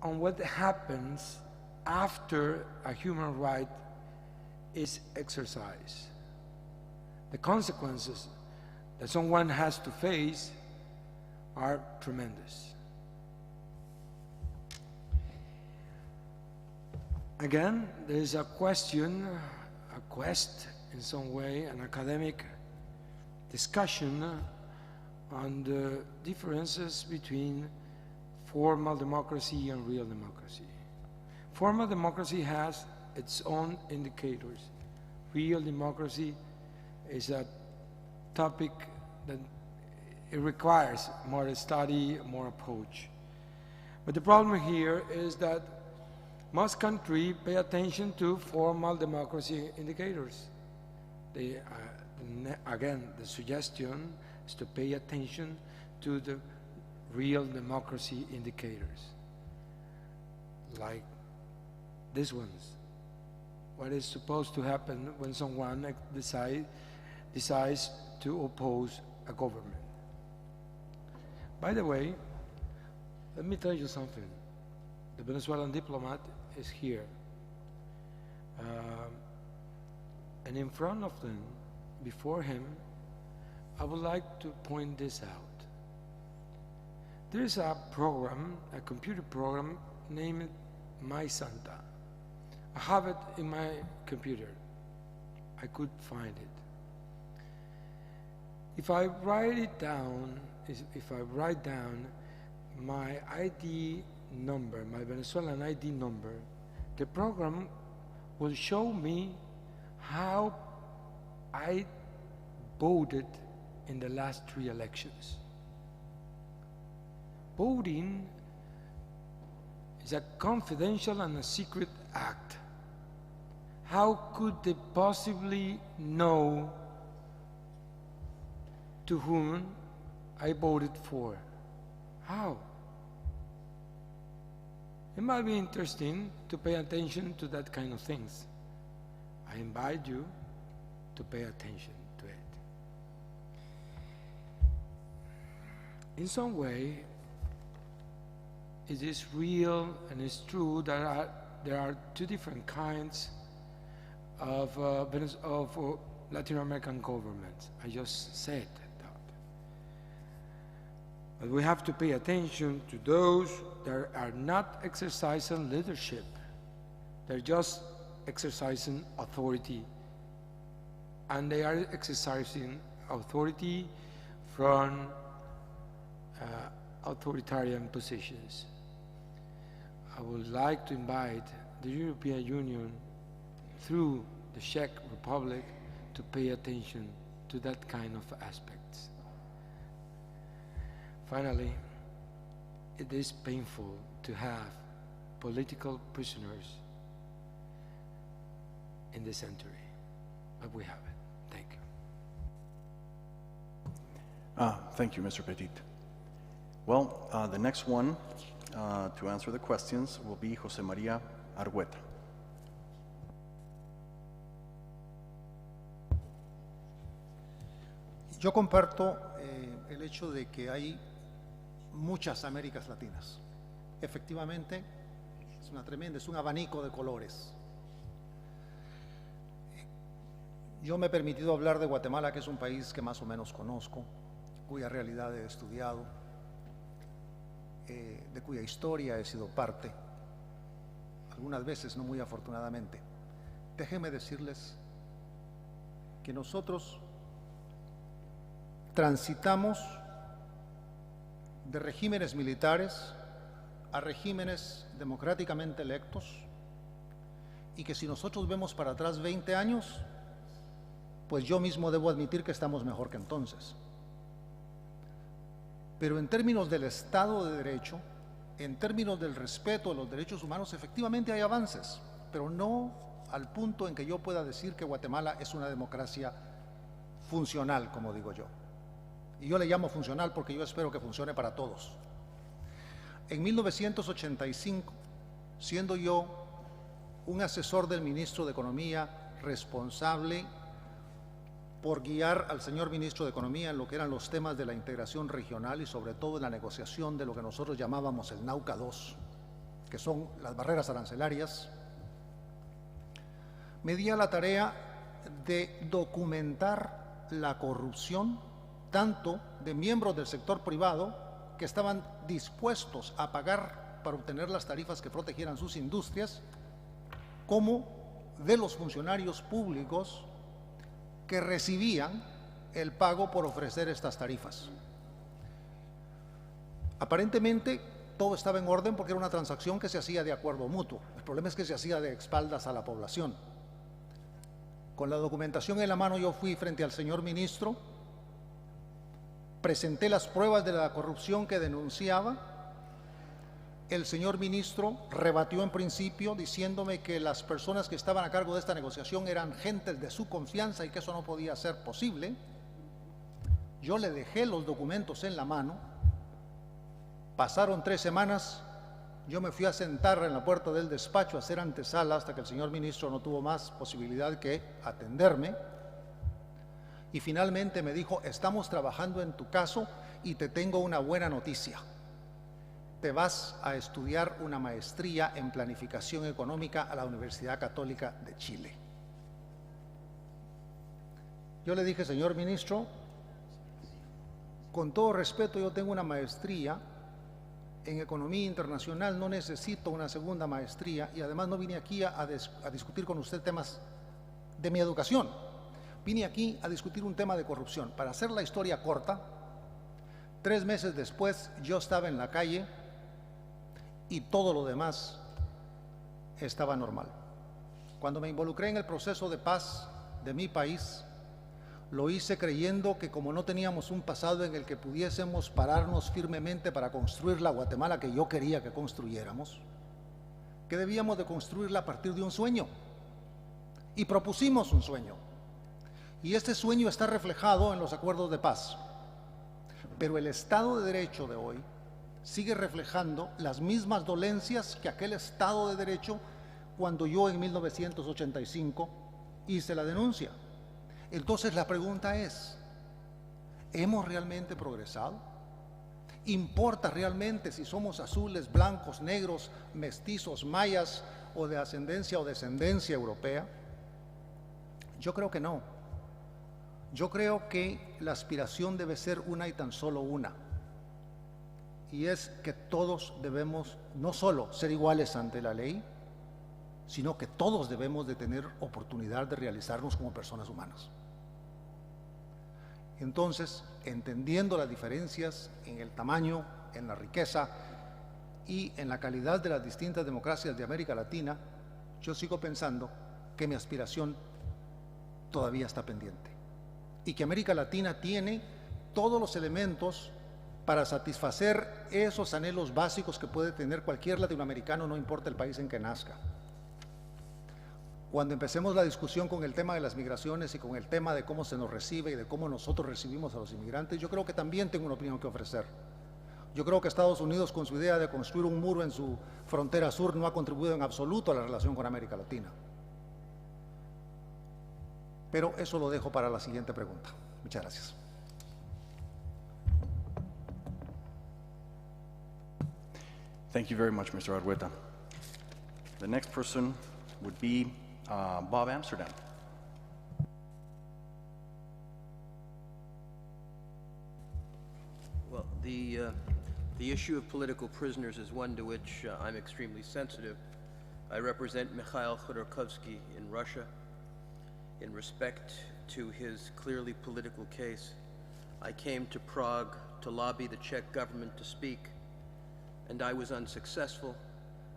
on what happens after a human right is exercised. The consequences that someone has to face are tremendous. Again, there is a question, a quest in some way, an academic discussion on the differences between formal democracy and real democracy. Formal democracy has its own indicators. Real democracy is a topic that it requires more study, more approach. But the problem here is that most countries pay attention to formal democracy indicators. Again, the suggestion is to pay attention to the real democracy indicators, like these ones. What is supposed to happen when someone decides to oppose a government? By the way, let me tell you something. The Venezuelan diplomat is here. And in front of them, before him, I would like to point this out. There is a program, a computer program named My Santa. I have it in my computer. I could find it. If I write it down, if I write down my ID number, my Venezuelan ID number, the program will show me how I voted in the last 3 elections. Voting is a confidential and a secret act. How could they possibly know to whom I voted for? How? It might be interesting to pay attention to that kind of things. I invite you to pay attention to it. In some way, it is real and it's true that there are 2 different kinds of Latin American governments. I just said that. But we have to pay attention to those that are not exercising leadership. They're just exercising authority. And they are exercising authority from authoritarian positions. I would like to invite the European Union through the Czech Republic to pay attention to that kind of aspects. Finally, it is painful to have political prisoners in this century, but we have it. Thank you. Thank you, Mr. Petit. Well, the next one to answer the questions will be José María Argueta. Yo comparto el hecho de que hay muchas Américas Latinas. Efectivamente, es un abanico de colores. Yo me he permitido hablar de Guatemala, que es un país que más o menos conozco, cuya realidad he estudiado, de cuya historia he sido parte, algunas veces no muy afortunadamente. Déjenme decirles que nosotros transitamos de regímenes militares a regímenes democráticamente electos, y que si nosotros vemos para atrás 20 años, pues yo mismo debo admitir que estamos mejor que entonces. Pero en términos del Estado de Derecho, en términos del respeto a los derechos humanos, efectivamente hay avances, pero no al punto en que yo pueda decir que Guatemala es una democracia funcional, como digo yo. Y yo le llamo funcional porque yo espero que funcione para todos. En 1985, siendo yo un asesor del ministro de Economía responsable por guiar al señor ministro de Economía en lo que eran los temas de la integración regional y sobre todo en la negociación de lo que nosotros llamábamos el Nauca II, que son las barreras arancelarias, me di a la tarea de documentar la corrupción tanto de miembros del sector privado que estaban dispuestos a pagar para obtener las tarifas que protegieran sus industrias, como de los funcionarios públicos que recibían el pago por ofrecer estas tarifas. Aparentemente todo estaba en orden porque era una transacción que se hacía de acuerdo mutuo. El problema es que se hacía de espaldas a la población. Con la documentación en la mano yo fui frente al señor ministro, presenté las pruebas de la corrupción que denunciaba. El señor ministro rebatió en principio diciéndome que las personas que estaban a cargo de esta negociación eran gentes de su confianza y que eso no podía ser posible. Yo le dejé los documentos en la mano. Pasaron 3 semanas, yo me fui a sentar en la puerta del despacho a hacer antesala hasta que el señor ministro no tuvo más posibilidad que atenderme. Y finalmente me dijo: estamos trabajando en tu caso y te tengo una buena noticia. Te vas a estudiar una maestría en planificación económica a la Universidad Católica de Chile. Yo le dije: señor ministro, con todo respeto, yo tengo una maestría en economía internacional, no necesito una segunda maestría y además no vine aquí a discutir con usted temas de mi educación. Vine aquí a discutir un tema de corrupción. Para hacer la historia corta, 3 meses después yo estaba en la calle y todo lo demás estaba normal. Cuando me involucré en el proceso de paz de mi país, lo hice creyendo que como no teníamos un pasado en el que pudiésemos pararnos firmemente para construir la Guatemala que yo quería que construyéramos, que debíamos de construirla a partir de un sueño. Y propusimos un sueño. Y este sueño está reflejado en los acuerdos de paz. Pero el Estado de Derecho de hoy sigue reflejando las mismas dolencias que aquel Estado de Derecho cuando yo en 1985 hice la denuncia. Entonces la pregunta es: ¿hemos realmente progresado? ¿Importa realmente si somos azules, blancos, negros, mestizos, mayas o de ascendencia o descendencia europea? Yo creo que no. Yo creo que la aspiración debe ser una y tan solo una. Y es que todos debemos no solo ser iguales ante la ley, sino que todos debemos de tener oportunidad de realizarnos como personas humanas. Entonces, entendiendo las diferencias en el tamaño, en la riqueza y en la calidad de las distintas democracias de América Latina, yo sigo pensando que mi aspiración todavía está pendiente y que América Latina tiene todos los elementos para satisfacer esos anhelos básicos que puede tener cualquier latinoamericano, no importa el país en que nazca. Cuando empecemos la discusión con el tema de las migraciones y con el tema de cómo se nos recibe y de cómo nosotros recibimos a los inmigrantes, yo creo que también tengo una opinión que ofrecer. Yo creo que Estados Unidos, con su idea de construir un muro en su frontera sur, no ha contribuido en absoluto a la relación con América Latina. Pero eso lo dejo para la siguiente pregunta. Muchas gracias. Thank you very much, Mr. Argueta. The next person would be Bob Amsterdam. Well, the issue of political prisoners is one to which I'm extremely sensitive. I represent Mikhail Khodorkovsky in Russia. In respect to his clearly political case, I came to Prague to lobby the Czech government to speak, and I was unsuccessful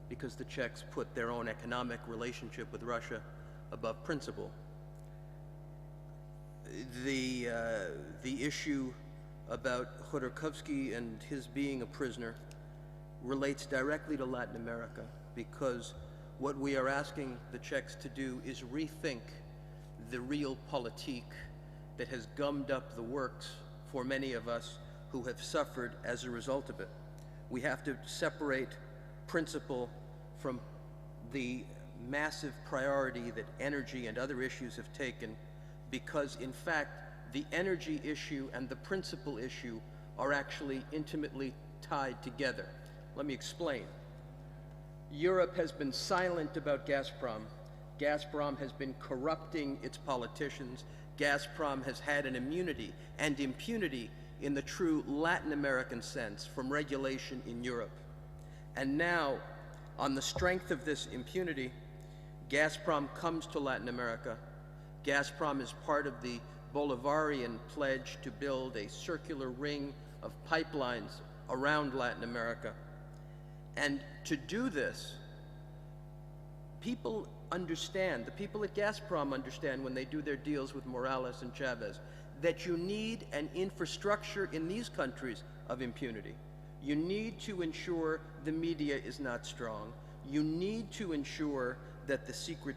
because the Czechs put their own economic relationship with Russia above principle. The issue about Khodorkovsky and his being a prisoner relates directly to Latin America, because what we are asking the Czechs to do is rethink the realpolitik that has gummed up the works for many of us who have suffered as a result of it. We have to separate principle from the massive priority that energy and other issues have taken, because in fact the energy issue and the principle issue are actually intimately tied together. Let me explain. Europe has been silent about Gazprom. Gazprom has been corrupting its politicians. Gazprom has had an immunity and impunity in the true Latin American sense from regulation in Europe. And now, on the strength of this impunity, Gazprom comes to Latin America. Gazprom is part of the Bolivarian pledge to build a circular ring of pipelines around Latin America. And to do this, people understand, the people at Gazprom understand when they do their deals with Morales and Chavez, that you need an infrastructure in these countries of impunity. You need to ensure the media is not strong. You need to ensure that the secret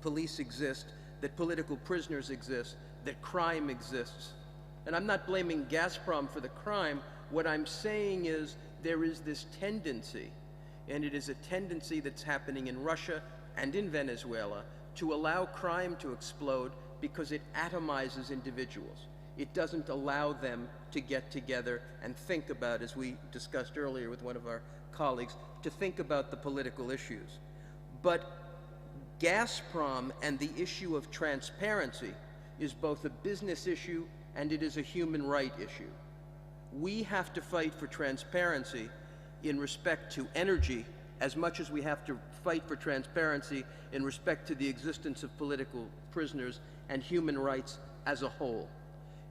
police exist, that political prisoners exist, that crime exists. And I'm not blaming Gazprom for the crime. What I'm saying is there is this tendency, and it is a tendency that's happening in Russia and in Venezuela, to allow crime to explode because it atomizes individuals. It doesn't allow them to get together and think about, as we discussed earlier with one of our colleagues, to think about the political issues. But Gazprom and the issue of transparency is both a business issue and it is a human right issue. We have to fight for transparency in respect to energy as much as we have to fight for transparency in respect to the existence of political prisoners and human rights as a whole.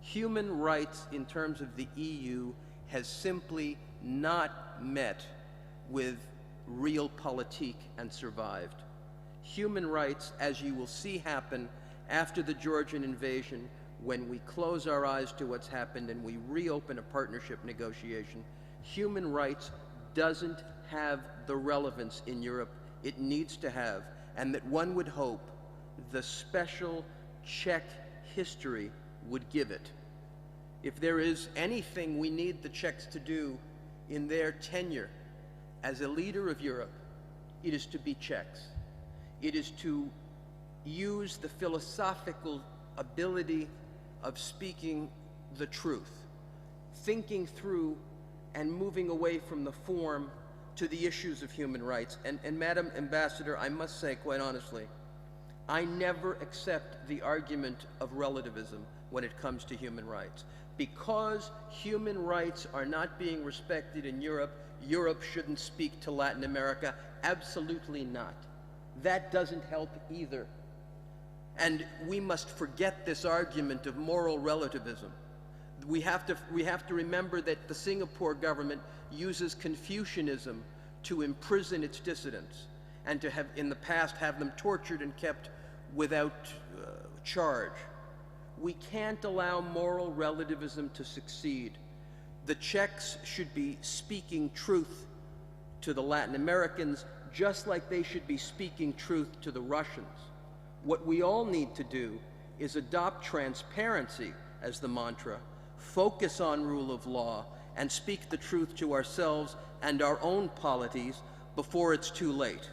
Human rights in terms of the EU has simply not met with realpolitik and survived. Human rights, as you will see happen after the Georgian invasion, when we close our eyes to what's happened and we reopen a partnership negotiation, human rights doesn't have the relevance in Europe it needs to have, and that one would hope the special Czech history would give it. If there is anything we need the Czechs to do in their tenure as a leader of Europe, it is to be Czechs. It is to use the philosophical ability of speaking the truth, thinking through and moving away from the form to the issues of human rights. And Madam Ambassador, I must say quite honestly, I never accept the argument of relativism when it comes to human rights. Because human rights are not being respected in Europe, Europe shouldn't speak to Latin America. Absolutely not. That doesn't help either. And we must forget this argument of moral relativism. We have to remember that the Singapore government uses Confucianism to imprison its dissidents and to have, in the past, have them tortured and kept without charge. We can't allow moral relativism to succeed. The Czechs should be speaking truth to the Latin Americans, just like they should be speaking truth to the Russians. What we all need to do is adopt transparency as the mantra, focus on rule of law, and speak the truth to ourselves and our own polities before it's too late.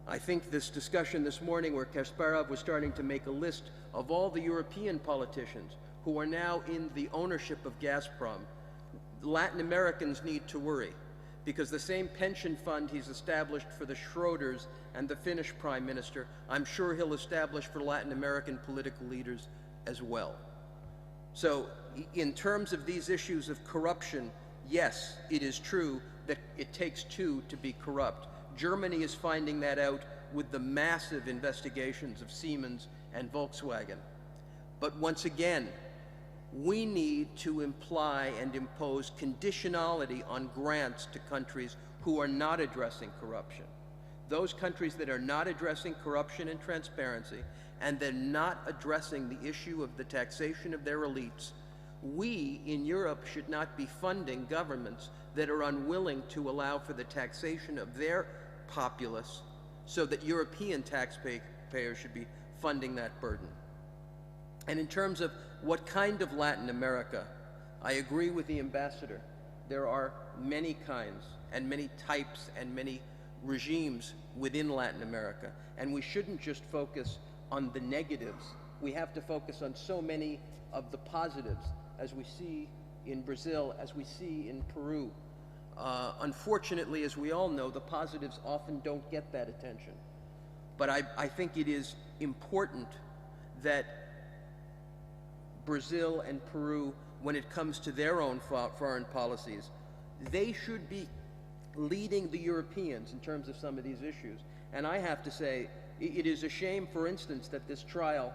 I think this discussion this morning where Kasparov was starting to make a list of all the European politicians who are now in the ownership of Gazprom, Latin Americans need to worry, because the same pension fund he's established for the Schroeders and the Finnish Prime Minister, I'm sure he'll establish for Latin American political leaders as well. So in terms of these issues of corruption, yes, it is true that it takes two to be corrupt. Germany is finding that out with the massive investigations of Siemens and Volkswagen. But once again, we need to imply and impose conditionality on grants to countries who are not addressing corruption. Those countries that are not addressing corruption and transparency, and they're not addressing the issue of the taxation of their elites, we in Europe should not be funding governments that are unwilling to allow for the taxation of their populace, so that European taxpayers should be funding that burden. And in terms of what kind of Latin America, I agree with the ambassador. There are many kinds and many types and many regimes within Latin America, and we shouldn't just focus on the negatives. We have to focus on so many of the positives, as we see in Brazil, as we see in Peru. Unfortunately, as we all know, the positives often don't get that attention. But I think it is important that Brazil and Peru, when it comes to their own foreign policies, they should be leading the Europeans in terms of some of these issues. And I have to say, it is a shame, for instance, that this trial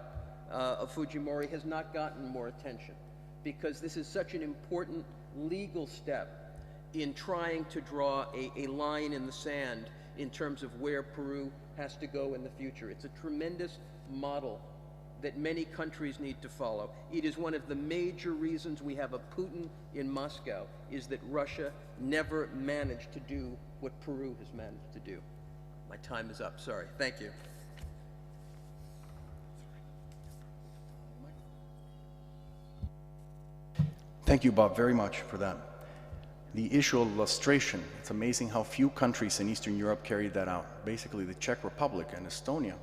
of Fujimori has not gotten more attention, because this is such an important legal step in trying to draw a line in the sand in terms of where Peru has to go in the future. It's a tremendous model that many countries need to follow. It is one of the major reasons we have a Putin in Moscow, is that Russia never managed to do what Peru has managed to do. My time is up, sorry. Thank you. Thank you, Bob, very much for that. The issue of lustration, it's amazing how few countries in Eastern Europe carried that out. Basically, the Czech Republic and Estonia,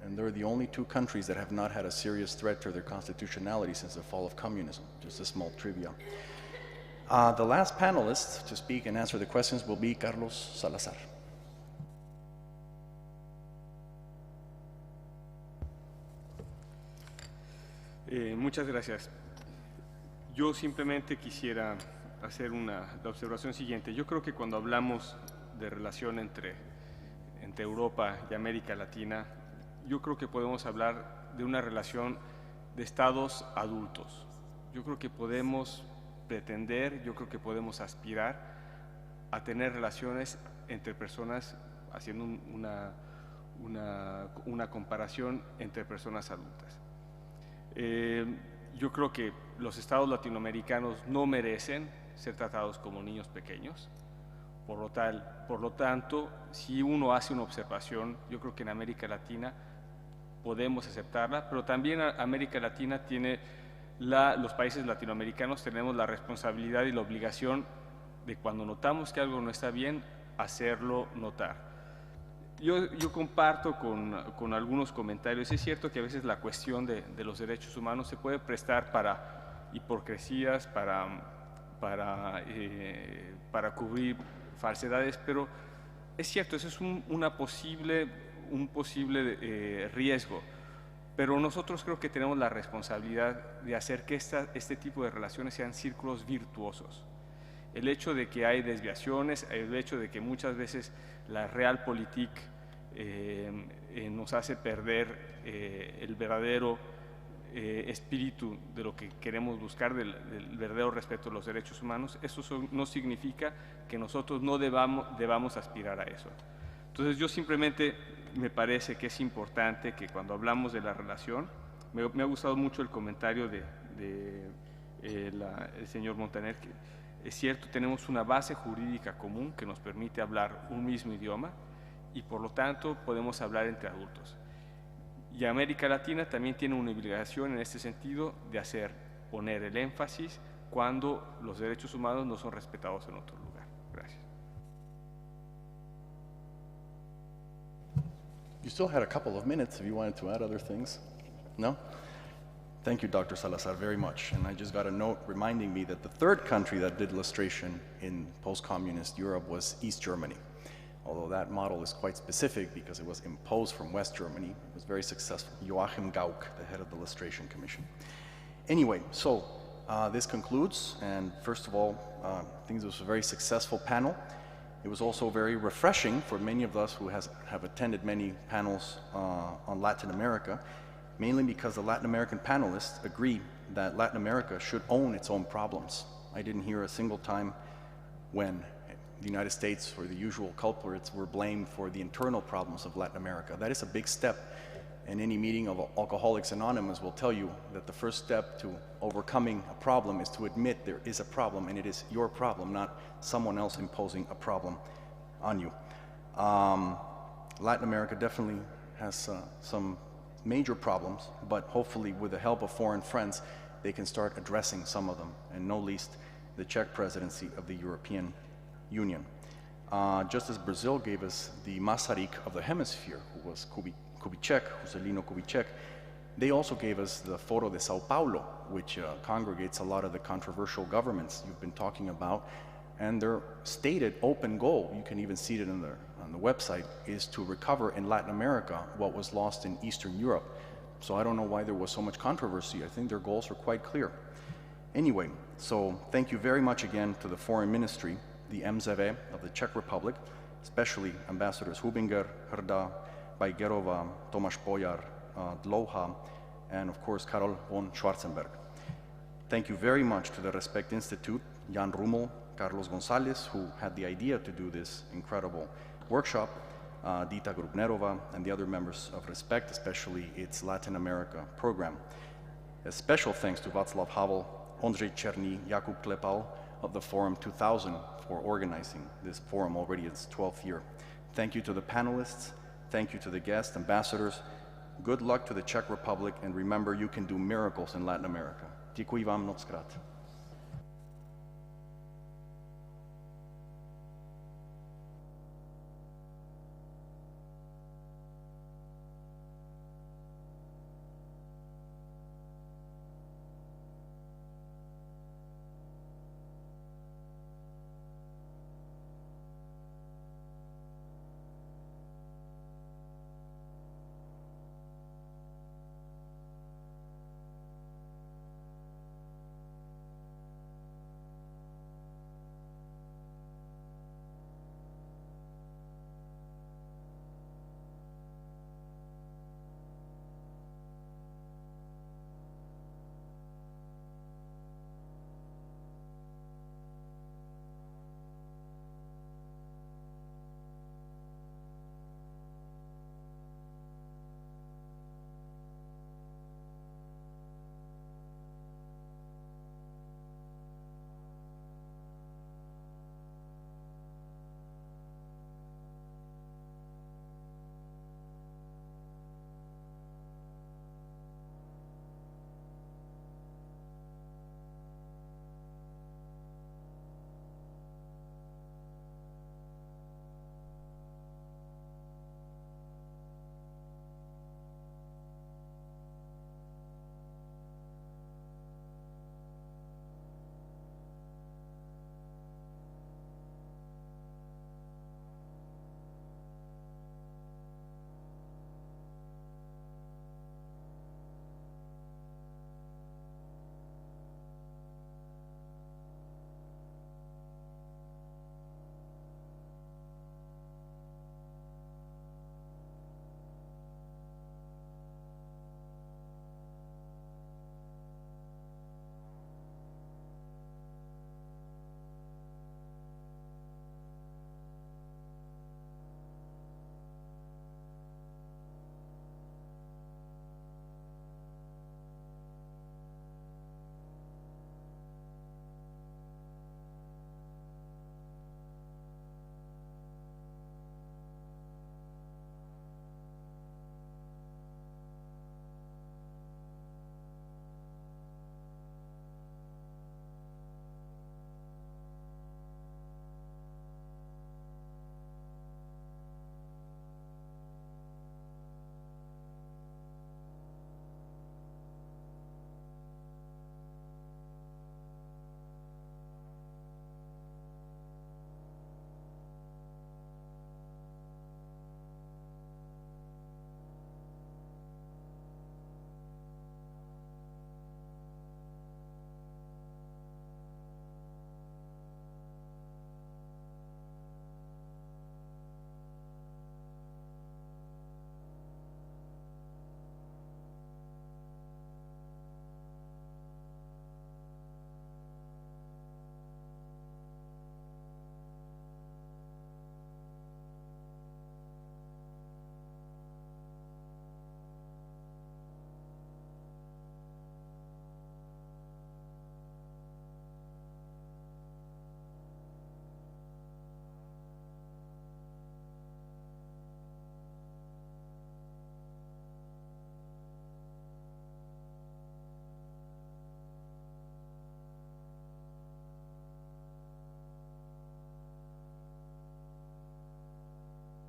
and they're the only two countries that have not had a serious threat to their constitutionality since the fall of communism. Just a small trivia. The last panelist to speak and answer the questions will be Carlos Salazar. Muchas gracias. Yo simplemente quisiera hacer la observación siguiente. Yo creo que cuando hablamos de relación entre Europa y América Latina, yo creo que podemos hablar de una relación de estados adultos. Yo creo que podemos pretender, yo creo que podemos aspirar a tener relaciones entre personas, haciendo una comparación entre personas adultas. Yo creo que los estados latinoamericanos no merecen ser tratados como niños pequeños. Por lo tanto, si uno hace una observación, yo creo que en América Latina podemos aceptarla, pero también América Latina tiene, los países latinoamericanos tenemos la responsabilidad y la obligación de, cuando notamos que algo no está bien, hacerlo notar. Yo comparto con algunos comentarios. Es cierto que a veces la cuestión de los derechos humanos se puede prestar para hipocresías, para cubrir falsedades, pero es cierto, eso es un posible riesgo. Pero nosotros creo que tenemos la responsabilidad de hacer que este tipo de relaciones sean círculos virtuosos. El hecho de que hay desviaciones, el hecho de que muchas veces la realpolitik nos hace perder el verdadero espíritu de lo que queremos buscar, del verdadero respeto a los derechos humanos, eso no significa que nosotros no debamos aspirar a eso. Entonces yo simplemente me parece que es importante que cuando hablamos de la relación, me ha gustado mucho el comentario el señor Montaner, que es cierto, tenemos una base jurídica común que nos permite hablar un mismo idioma y por lo tanto podemos hablar entre adultos. Y América Latina también tiene una obligación en este sentido de poner el énfasis cuando los derechos humanos no son respetados en otro lugar. Gracias. You still had a couple of minutes if you wanted to add other things. No? Thank you, Dr. Salazar, very much. And I just got a note reminding me that the third country that did lustration in post-communist Europe was East Germany. Although that model is quite specific because it was imposed from West Germany. It was very successful. Joachim Gauck, the head of the Lustration Commission. Anyway, so this concludes. And first of all, I think this was a very successful panel. It was also very refreshing for many of us who have attended many panels on Latin America, mainly because the Latin American panelists agree that Latin America should own its own problems. I didn't hear a single time when the United States or the usual culprits were blamed for the internal problems of Latin America. That is a big step, and any meeting of Alcoholics Anonymous will tell you that the first step to overcoming a problem is to admit there is a problem, and it is your problem, not someone else imposing a problem on you. Latin America definitely has some major problems, but hopefully with the help of foreign friends, they can start addressing some of them, and no least the Czech presidency of the European Union. Just as Brazil gave us the Masaryk of the hemisphere, who was Kubitschek, Juscelino Kubitschek, they also gave us the Foro de Sao Paulo, which congregates a lot of the controversial governments you've been talking about, And their stated open goal, you can even see it on the website, is to recover in Latin America what was lost in Eastern Europe. So I don't know why there was so much controversy. I think their goals are quite clear. Anyway, so thank you very much again to the Foreign Ministry, the MZV of the Czech Republic, especially Ambassadors Hubinger, Hrda, Bajgerova, Tomáš Pojar, Dlouhá, and of course Karol von Schwarzenberg. Thank you very much to the Respect Institute, Jan Rummel, Carlos Gonzalez, who had the idea to do this incredible workshop, Dita Grubnerova, and the other members of Respect, especially its Latin America program. A special thanks to Václav Havel, Ondřej Černý, Jakub Klepal of the Forum 2000 for organizing this forum already its 12th year. Thank you to the panelists, thank you to the guests, ambassadors, good luck to the Czech Republic, and remember, you can do miracles in Latin America. Děkuji vám moc krát.